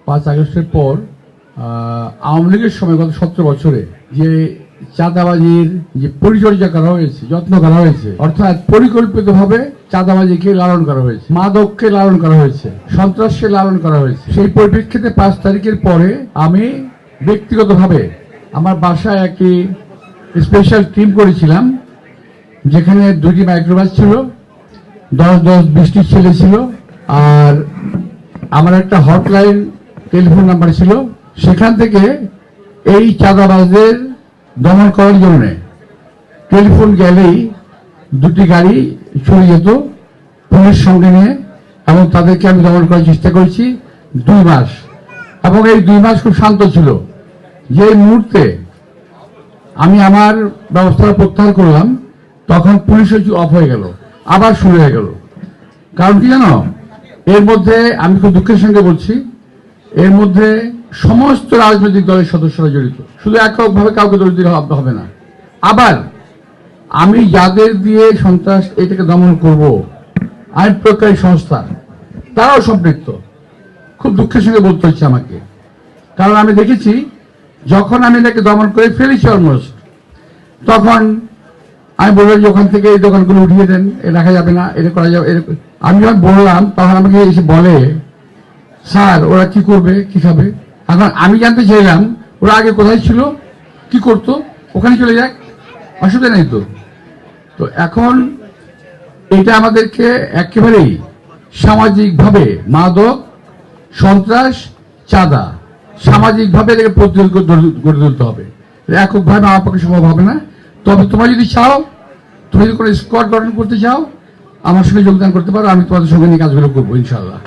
5 আগস্টের পর আওয়ামী লীগের সময় গত 17 বছরে যে চাঁদাবাজির যে পরিচর্যা করা হয়েছে, যত্ন করা হয়েছে, অর্থাৎ পরিকল্পিতভাবে চাঁদাবাজিকে লালন করা হয়েছে, মাদককে লালন করা হয়েছে, সন্ত্রাসকে লালন করা হয়েছে। সেই পরিপ্রেক্ষিতে 5 তারিখের পরে আমি ব্যক্তিগতভাবে আমার বাসায় একটি স্পেশাল টিম করেছিলাম, যেখানে 2টি মাইক্রোবাস ছিল, 10-20টি ছেলে ছিল, আর আমার একটা হটলাইন টেলিফোন নাম্বার ছিল। সেখান থেকে এই চাঁদাবাজদের দমন করার জন্য টেলিফোন গেলেই 2টি গাড়ি চলে যেত পুলিশ সঙ্গে নিয়ে, এবং তাদেরকে আমি দমন করার চেষ্টা করেছি 2 মাস। এবং এই 2 মাস খুব শান্ত ছিল। যে মুহূর্তে আমি আমার ব্যবস্থা প্রত্যাহার করলাম, তখন পুলিশের অফ হয়ে গেল, আবার শুরু হয়ে গেল। কারণ কি জানো, এর মধ্যে আমি খুব দুঃখের সঙ্গে বলছি, এর মধ্যে সমস্ত রাজনৈতিক দলের সদস্যরা জড়িত, শুধু এককভাবে কাউকে দোষ দিলে হবে না। আবার আমি যাদের দিয়ে সন্ত্রাস এটাকে দমন করব, আইন প্রয়োগকারী সংস্থা, তারাও সম্পৃক্ত। খুব দুঃখের সঙ্গে বলতে হচ্ছে আমাকে, কারণ আমি দেখেছি যখন আমি এটাকে দমন করে ফেলেছি অলমোস্ট, তখন আমি বললাম যে ওখান থেকে এই দোকানগুলো উঠিয়ে দেন, এ রাখা যাবে না, এটা করা যাবে। আমি যখন বললাম তখন আমাকে এসে বলে, স্যার ওরা কি করবে, কি খাবে। এখন আমি জানতে চাইলাম ওরা আগে কোথায় ছিল, কি করতো, ওখানে চলে যাক, অসুবিধা নেই তো। তো এখন এটা আমাদেরকে একেবারেই সামাজিকভাবে মাদক, সন্ত্রাস, চাঁদা সামাজিকভাবে এটাকে প্রতিরোধ গড়ে তুলতে হবে। এককভাবে আমার পক্ষে সম্ভব হবে না। তবে তোমরা যদি চাও, তুমি যদি কোনো স্কোয়াড গঠন করতে চাও, আমার সঙ্গে যোগদান করতে পারো, আমি তোমাদের সঙ্গে নিয়ে কাজগুলো করবো ইনশাআল্লাহ।